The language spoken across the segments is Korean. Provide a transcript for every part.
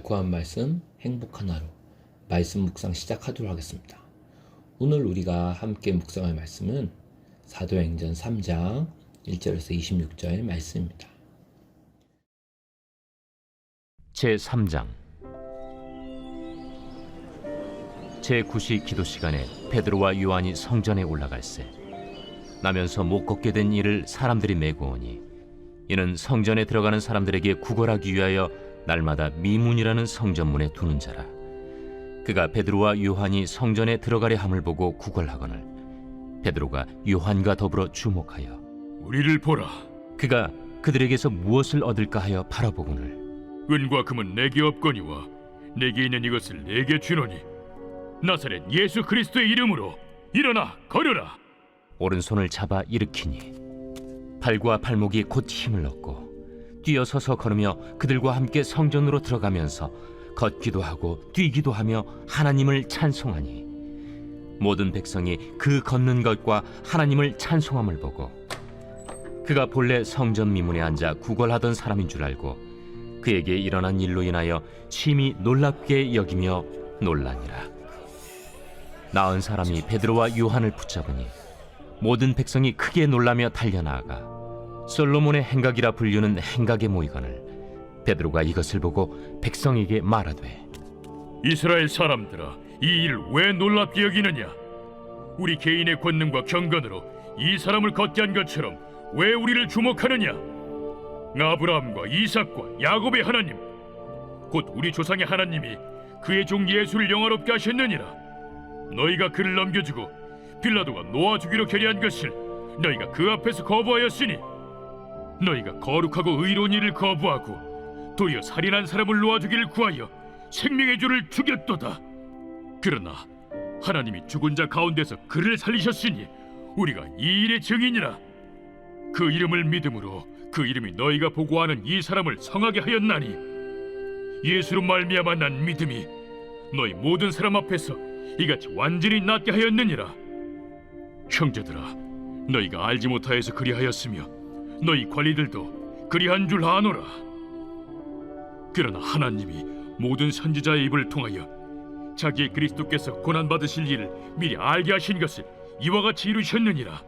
알코한 말씀, 행복한 하루, 말씀 묵상 시작하도록 하겠습니다. 오늘 우리가 함께 묵상할 말씀은 사도행전 3장 1절에서 26절 말씀입니다. 제3장 제9시 기도 시간에 베드로와 요한이 성전에 올라갈새 나면서 못 걷게 된 이를 사람들이 메고 오니 이는 성전에 들어가는 사람들에게 구걸하기 위하여 날마다 미문이라는 성전문에 두는 자라. 그가 베드로와 요한이 성전에 들어가려 함을 보고 구걸하거늘 베드로가 요한과 더불어 주목하여 우리를 보라. 그가 그들에게서 무엇을 얻을까 하여 바라보거늘 은과 금은 내게 없거니와 내게 있는 이것을 내게 주노니 나사렛 예수 그리스도의 이름으로 일어나 걸으라. 오른손을 잡아 일으키니 발과 발목이 곧 힘을 얻고 뛰어서서 걸으며 그들과 함께 성전으로 들어가면서 걷기도 하고 뛰기도 하며 하나님을 찬송하니 모든 백성이 그 걷는 것과 하나님을 찬송함을 보고 그가 본래 성전 미문에 앉아 구걸하던 사람인 줄 알고 그에게 일어난 일로 인하여 심히 놀랍게 여기며 놀라니라. 나은 사람이 베드로와 요한을 붙잡으니 모든 백성이 크게 놀라며 달려나아가 솔로몬의 행각이라 불리는 행각에 모이거늘 베드로가 이것을 보고 백성에게 말하되 이스라엘 사람들아, 이 일을 왜 놀랍게 여기느냐? 우리 개인의 권능과 경건으로 이 사람을 걷게 한 것처럼 왜 우리를 주목하느냐? 아브라함과 이삭과 야곱의 하나님, 곧 우리 조상의 하나님이 그의 종 예수를 영화롭게 하셨느니라. 너희가 그를 넘겨주고 빌라도가 놓아주기로 결의한 것을 너희가 그 앞에서 거부하였으니 너희가 거룩하고 의로운 일을 거부하고 도리어 살인한 사람을 놓아주기를 구하여 생명의 주를 죽였도다. 그러나 하나님이 죽은 자 가운데서 그를 살리셨으니 우리가 이 일의 증인이라. 그 이름을 믿음으로 그 이름이 너희가 보고하는 이 사람을 성하게 하였나니 예수로 말미암아 난 믿음이 너희 모든 사람 앞에서 이같이 완전히 낫게 하였느니라. 형제들아, 너희가 알지 못하여서 그리하였으며 너희 관리들도 그리한 줄 아노라. 그러나 하나님이 모든 선지자의 입을 통하여 자기의 그리스도께서 고난받으실 일을 미리 알게 하신 것을 이와 같이 이루셨느니라.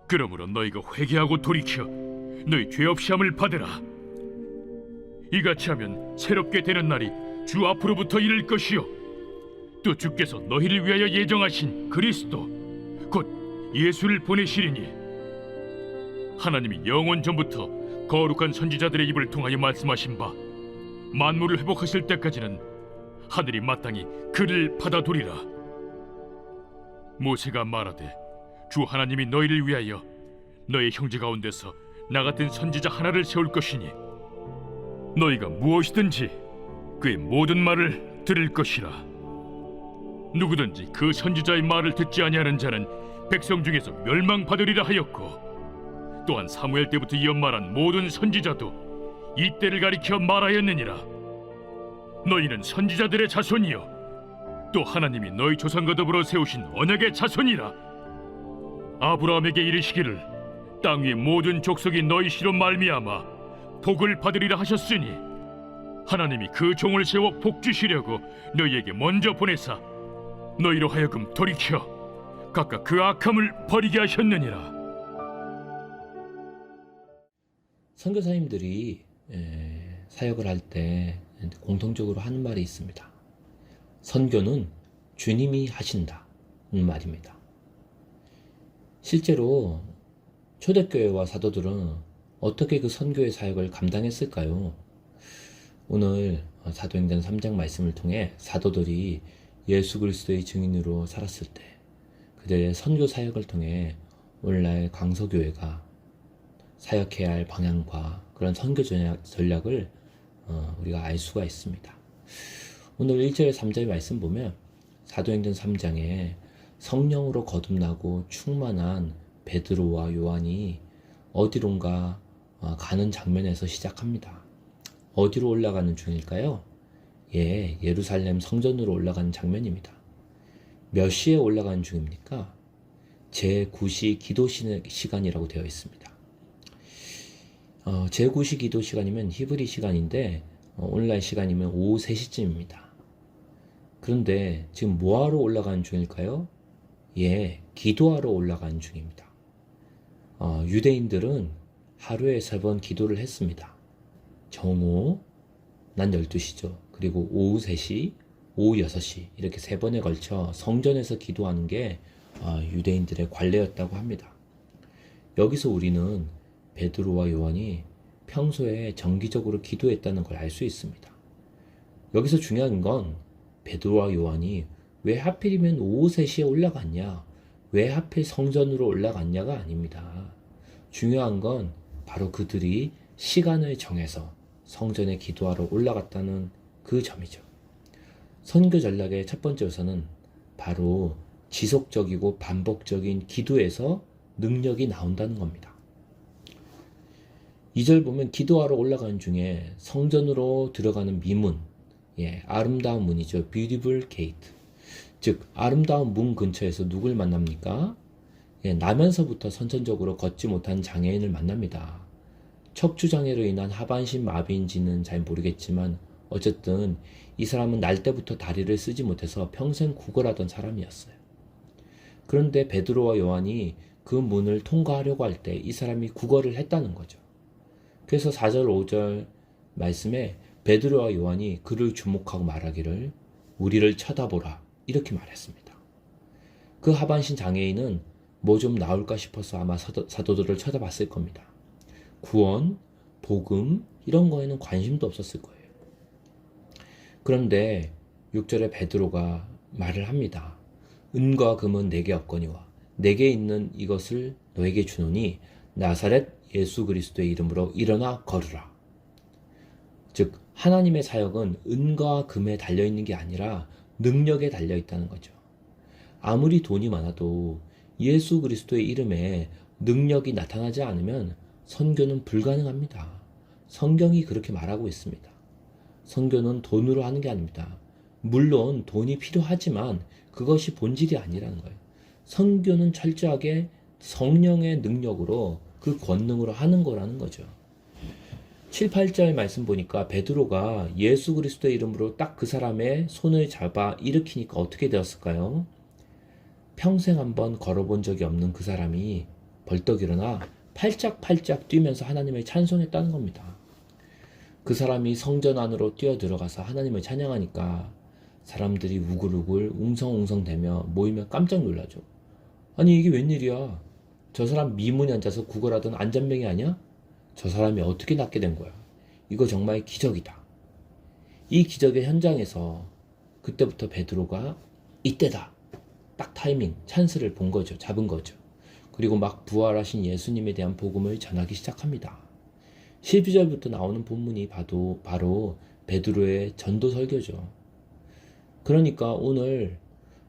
그러므로 너희가 회개하고 돌이켜 너희 죄 없이 함을 받으라. 이같이 하면 새롭게 되는 날이 주 앞으로부터 이를 것이요 또 주께서 너희를 위하여 예정하신 그리스도 곧 예수를 보내시리니 하나님이 영원 전부터 거룩한 선지자들의 입을 통하여 말씀하신 바 만물을 회복하실 때까지는 하늘이 마땅히 그를 받아두리라. 모세가 말하되 주 하나님이 너희를 위하여 너희 형제 가운데서 나 같은 선지자 하나를 세울 것이니 너희가 무엇이든지 그의 모든 말을 들을 것이라. 누구든지 그 선지자의 말을 듣지 아니하는 자는 백성 중에서 멸망받으리라 하였고 또한 사무엘 때부터 이어 말한 모든 선지자도 이 때를 가리켜 말하였느니라. 너희는 선지자들의 자손이요 또 하나님이 너희 조상과 더불어 세우신 언약의 자손이라. 아브라함에게 이르시기를 땅 위의 모든 족속이 너희 씨로 말미암아 복을 받으리라 하셨으니 하나님이 그 종을 세워 복 주시려고 너희에게 먼저 보내사 너희로 하여금 돌이켜 각각 그 악함을 버리게 하셨느니라. 선교사님들이 사역을 할 때 공통적으로 하는 말이 있습니다. 선교는 주님이 하신다는 말입니다. 실제로 초대교회와 사도들은 어떻게 그 선교의 사역을 감당했을까요? 오늘 사도행전 3장 말씀을 통해 사도들이 예수 그리스도의 증인으로 살았을 때 그들의 선교 사역을 통해 오늘날 강서교회가 사역해야 할 방향과 그런 선교 전략을 우리가 알 수가 있습니다. 오늘 1절 3절 말씀 보면 사도행전 3장에 성령으로 거듭나고 충만한 베드로와 요한이 어디론가 가는 장면에서 시작합니다. 어디로 올라가는 중일까요? 예루살렘 성전으로 올라가는 장면입니다. 몇 시에 올라가는 중입니까? 제9시 기도 시간이라고 되어 있습니다. 제9시 기도 시간이면 히브리 시간인데 온라인 시간이면 오후 3시쯤입니다. 그런데 지금 뭐하러 올라가는 중일까요? 예, 기도하러 올라가는 중입니다. 유대인들은 하루에 3번 기도를 했습니다. 정오, 난 12시죠. 그리고 오후 3시, 오후 6시 이렇게 3번에 걸쳐 성전에서 기도하는 게 유대인들의 관례였다고 합니다. 여기서 우리는 베드로와 요한이 평소에 정기적으로 기도했다는 걸 알 수 있습니다. 여기서 중요한 건 베드로와 요한이 왜 하필이면 오후 3시에 올라갔냐, 왜 하필 성전으로 올라갔냐가 아닙니다. 중요한 건 바로 그들이 시간을 정해서 성전에 기도하러 올라갔다는 그 점이죠. 선교 전략의 첫 번째 요소는 바로 지속적이고 반복적인 기도에서 능력이 나온다는 겁니다. 2절 보면 기도하러 올라가는 중에 성전으로 들어가는 미문, 아름다운 문이죠. Beautiful gate. 즉 아름다운 문 근처에서 누굴 만납니까? 나면서부터 선천적으로 걷지 못한 장애인을 만납니다. 척추장애로 인한 하반신 마비인지는 잘 모르겠지만 어쨌든 이 사람은 날 때부터 다리를 쓰지 못해서 평생 구걸하던 사람이었어요. 그런데 베드로와 요한이 그 문을 통과하려고 할 때 이 사람이 구걸을 했다는 거죠. 그래서 4절 5절 말씀에 베드로와 요한이 그를 주목하고 말하기를 우리를 쳐다보라 이렇게 말했습니다. 그 하반신 장애인은 뭐 좀 나올까 싶어서 아마 사도들을 쳐다봤을 겁니다. 구원, 복음 이런 거에는 관심도 없었을 거예요. 그런데 6절에 베드로가 말을 합니다. 은과 금은 내게 없거니와 내게 있는 이것을 너에게 주노니 나사렛 예수 그리스도의 이름으로 일어나 걸으라. 즉 하나님의 사역은 은과 금에 달려있는 게 아니라 능력에 달려있다는 거죠. 아무리 돈이 많아도 예수 그리스도의 이름에 능력이 나타나지 않으면 선교는 불가능합니다. 성경이 그렇게 말하고 있습니다. 선교는 돈으로 하는 게 아닙니다. 물론 돈이 필요하지만 그것이 본질이 아니라는 거예요. 선교는 철저하게 성령의 능력으로 그 권능으로 하는 거라는 거죠. 7, 8절 말씀 보니까 베드로가 예수 그리스도의 이름으로 딱 그 사람의 손을 잡아 일으키니까 어떻게 되었을까요? 평생 한번 걸어본 적이 없는 그 사람이 벌떡 일어나 팔짝팔짝 뛰면서 하나님을 찬송했다는 겁니다. 그 사람이 성전 안으로 뛰어 들어가서 하나님을 찬양하니까 사람들이 우글우글 웅성웅성대며 모이며 깜짝 놀라죠. 아니 이게 웬일이야? 저 사람 미문에 앉아서 구걸하던 안전뱅이 아니야? 저 사람이 어떻게 낫게 된 거야? 이거 정말 기적이다. 이 기적의 현장에서 그때부터 베드로가 이때다. 딱 타이밍, 찬스를 본 거죠. 잡은 거죠. 그리고 막 부활하신 예수님에 대한 복음을 전하기 시작합니다. 12절부터 나오는 본문이 바로 베드로의 전도 설교죠. 그러니까 오늘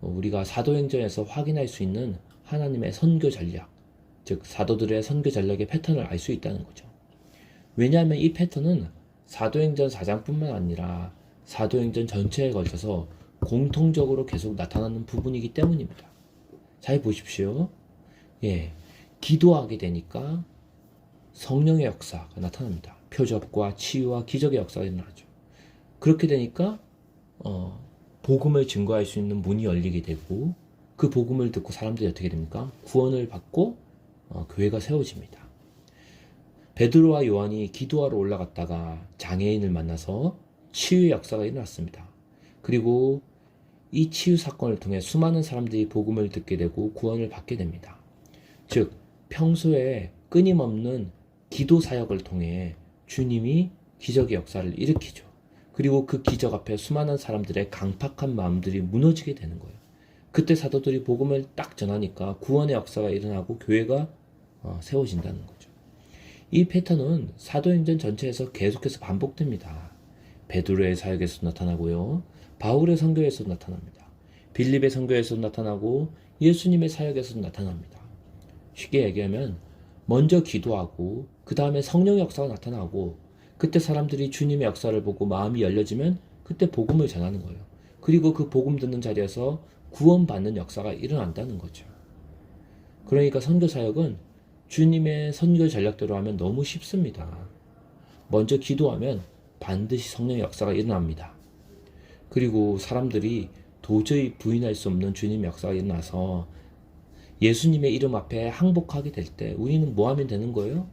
우리가 사도행전에서 확인할 수 있는 하나님의 선교 전략, 즉 사도들의 선교 전략의 패턴을 알 수 있다는 거죠. 왜냐하면 이 패턴은 사도행전 4장뿐만 아니라 사도행전 전체에 걸쳐서 공통적으로 계속 나타나는 부분이기 때문입니다. 잘 보십시오. 기도하게 되니까 성령의 역사가 나타납니다. 표적과 치유와 기적의 역사가 일어나죠. 그렇게 되니까 복음을 증거할 수 있는 문이 열리게 되고 그 복음을 듣고 사람들이 어떻게 됩니까? 구원을 받고 교회가 세워집니다. 베드로와 요한이 기도하러 올라갔다가 장애인을 만나서 치유의 역사가 일어났습니다. 그리고 이 치유 사건을 통해 수많은 사람들이 복음을 듣게 되고 구원을 받게 됩니다. 즉 평소에 끊임없는 기도 사역을 통해 주님이 기적의 역사를 일으키죠. 그리고 그 기적 앞에 수많은 사람들의 강팍한 마음들이 무너지게 되는 거예요. 그때 사도들이 복음을 딱 전하니까 구원의 역사가 일어나고 교회가 세워진다는 거죠. 이 패턴은 사도행전 전체에서 계속해서 반복됩니다. 베드로의 사역에서도 나타나고요. 바울의 선교에서도 나타납니다. 빌립의 선교에서도 나타나고 예수님의 사역에서도 나타납니다. 쉽게 얘기하면 먼저 기도하고 그 다음에 성령의 역사가 나타나고 그때 사람들이 주님의 역사를 보고 마음이 열려지면 그때 복음을 전하는 거예요. 그리고 그 복음 듣는 자리에서 구원받는 역사가 일어난다는 거죠. 그러니까 선교사역은 주님의 선교 전략대로 하면 너무 쉽습니다. 먼저 기도하면 반드시 성령의 역사가 일어납니다. 그리고 사람들이 도저히 부인할 수 없는 주님의 역사가 일어나서 예수님의 이름 앞에 항복하게 될 때 우리는 뭐 하면 되는 거예요?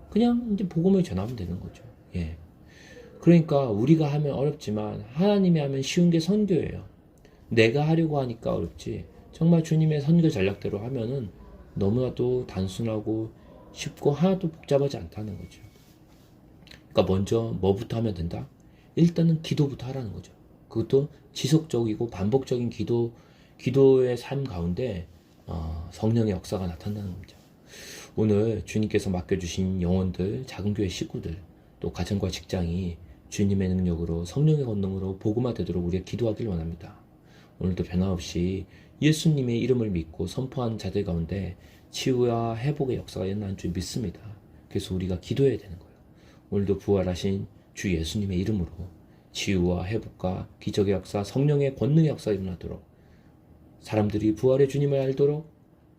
그냥 이제 복음을 전하면 되는 거죠. 예. 그러니까 우리가 하면 어렵지만 하나님이 하면 쉬운 게 선교예요. 내가 하려고 하니까 어렵지. 정말 주님의 선교 전략대로 하면은 너무나도 단순하고 쉽고 하나도 복잡하지 않다는 거죠. 그러니까 먼저 뭐부터 하면 된다? 일단은 기도부터 하라는 거죠. 그것도 지속적이고 반복적인 기도의 삶 가운데 성령의 역사가 나타나는 거죠. 오늘 주님께서 맡겨주신 영혼들, 작은 교회 식구들, 또 가정과 직장이 주님의 능력으로 성령의 권능으로 복음화 되도록 우리가 기도하길 원합니다. 오늘도 변함없이 예수님의 이름을 믿고 선포한 자들 가운데 치유와 회복의 역사가 일어나는 줄 믿습니다. 그래서 우리가 기도해야 되는 거예요. 오늘도 부활하신 주 예수님의 이름으로 치유와 회복과 기적의 역사, 성령의 권능의 역사가 일어나도록 사람들이 부활의 주님을 알도록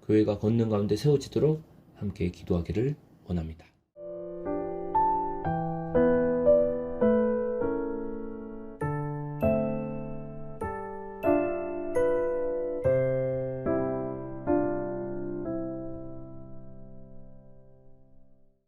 교회가 권능 가운데 세워지도록 함께 기도하기를 원합니다.